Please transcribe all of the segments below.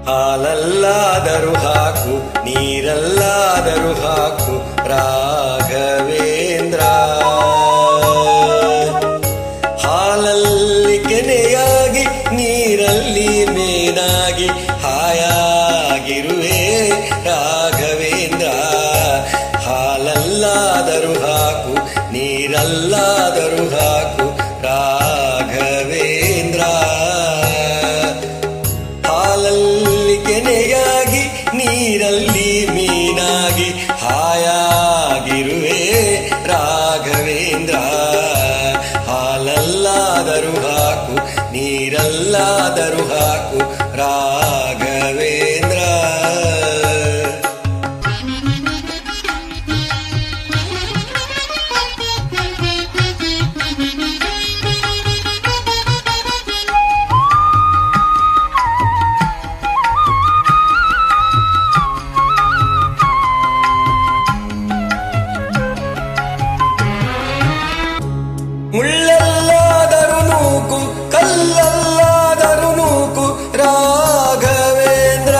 ಹಾಲಲ್ಲಾದರೂ ಹಾಕು ನೀರಲ್ಲಾದರೂ ಹಾಕು ರಾಘವೇಂದ್ರ. ಹಾಲಲ್ಲಿ ಕೆನೆಯಾಗಿ ನೀರಲ್ಲಿ ಮೇನಾಗಿ ಹಾಯಾಗಿರುವೆ ರಾಘವೇಂದ್ರ. ಹಾಲಲ್ಲಾದರೂ ಹಾಕು ನೀರಲ್ಲಾದರೂ ಹಾಕು ರಾಘವೇಂದ್ರ. ಹಾಲಲ್ಲಿ ಕೆನೆಯಾಗಿ ನೀರಲ್ಲಿ ಮೀನಾಗಿ ಹಾಯಾಗಿರುವೆ ರಾಘವೇಂದ್ರ. ಹಾಲಲ್ಲಾದರೂ ಹಾಕು ನೀರಲ್ಲಾದರೂ ಹಾಕು ರಾಘವೇಂದ್ರ. ಮುಳ್ಳಲ್ಲಾದರೂ ನೂಕು ಕಲ್ಲಲ್ಲಾದರೂ ನೂಕು ರಾಘವೇಂದ್ರ.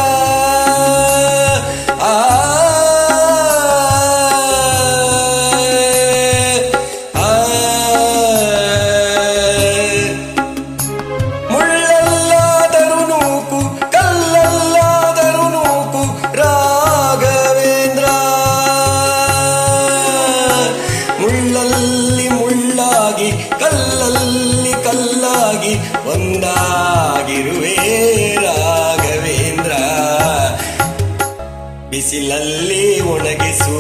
ಮುಳ್ಳಲ್ಲಾದರೂ ನೂಕು ಕಲ್ಲಲ್ಲಾದರೂ ನೂಕು ರಾಘವೇಂದ್ರ. ಮುಳ್ಳಲ್ಲಿ ಮುಳ್ಳಾಗಿ ಕಲ್ಲಲ್ಲಿ ಕಲ್ಲಾಗಿ ಒಂದಾಗಿರುವೆ ರಾಘವೇಂದ್ರ. ಬಿಸಿಲಲ್ಲಿ ಒಣಗಿಸು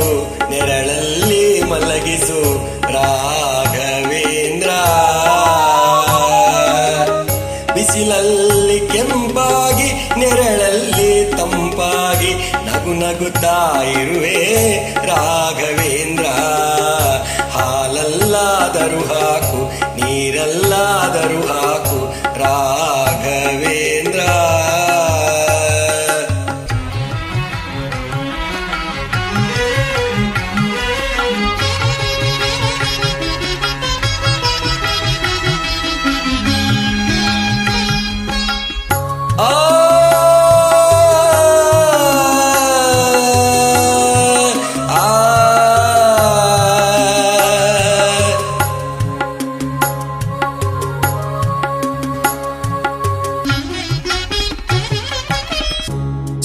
ನೆರಳಲ್ಲಿ ಮಲಗಿಸು ರಾಘವೇಂದ್ರ. ಬಿಸಿಲಲ್ಲಿ ಕೆಂಪಾಗಿ ನೆರಳಲ್ಲಿ ತಂಪಾಗಿ ನಗು ನಗುತ್ತಾ ಇರುವೆ ರಾಘವೇಂದ್ರ. ಹಾಲಲ್ಲಾದರೂ ಹಾಕು ನೀರಲ್ಲಾದರೂ ಹಾಕು ರಾಘವೇಂದ್ರ.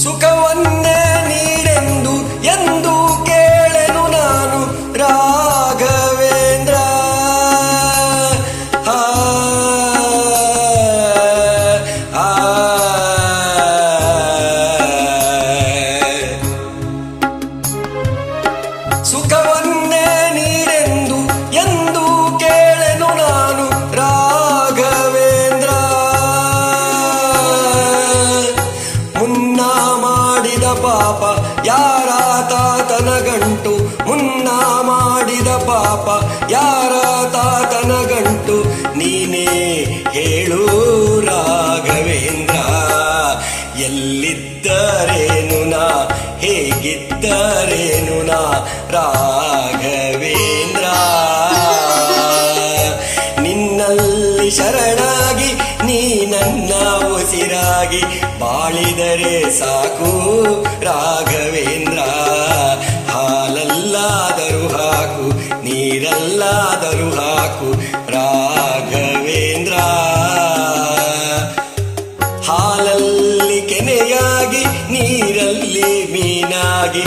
ಸುಖವನ್ನೇ ನೀಡೆಂದು ಎಂದು ಕೇಳೆನು ನಾನು ರಾಘವೇಂದ್ರ. ಸುಖವನ್ನೇ ನೀಡೆಂದು ಎಂದು ಕೇಳೆನು ನಾನು ರಾಘವೇಂದ್ರ. ಮುನ್ನ ಮಾಡಿದ ಪಾಪ ಯಾರ ತಾತನ ಗಂಟು, ಮುನ್ನ ಮಾಡಿದ ಪಾಪ ಯಾರ ತಾತನ ಗಂಟು, ನೀನೇ ಹೇಳು ರಾಘವೇಂದ್ರ. ಎಲ್ಲಿದ್ದರೇನು ನಾ ಹೇಗಿದ್ದರೇನು ನಾ ರಾಘವೇಂದ್ರ. ನಿನ್ನಲ್ಲಿ ಶರಣಾಗಿ ನೀ ನನ್ನ ಉಸಿರಾಗಿ ಬಾಳಿದರೆ ಸಾಕು ರಾಘವೇಂದ್ರ. ಹಾಲಲ್ಲಾದರೂ ಹಾಕು ನೀರಲ್ಲಾದರೂ ಹಾಕು ರಾಘವೇಂದ್ರ. ಹಾಲಲ್ಲಿ ಕೆನೆಯಾಗಿ ನೀರಲ್ಲಿ ಮೀನಾಗಿ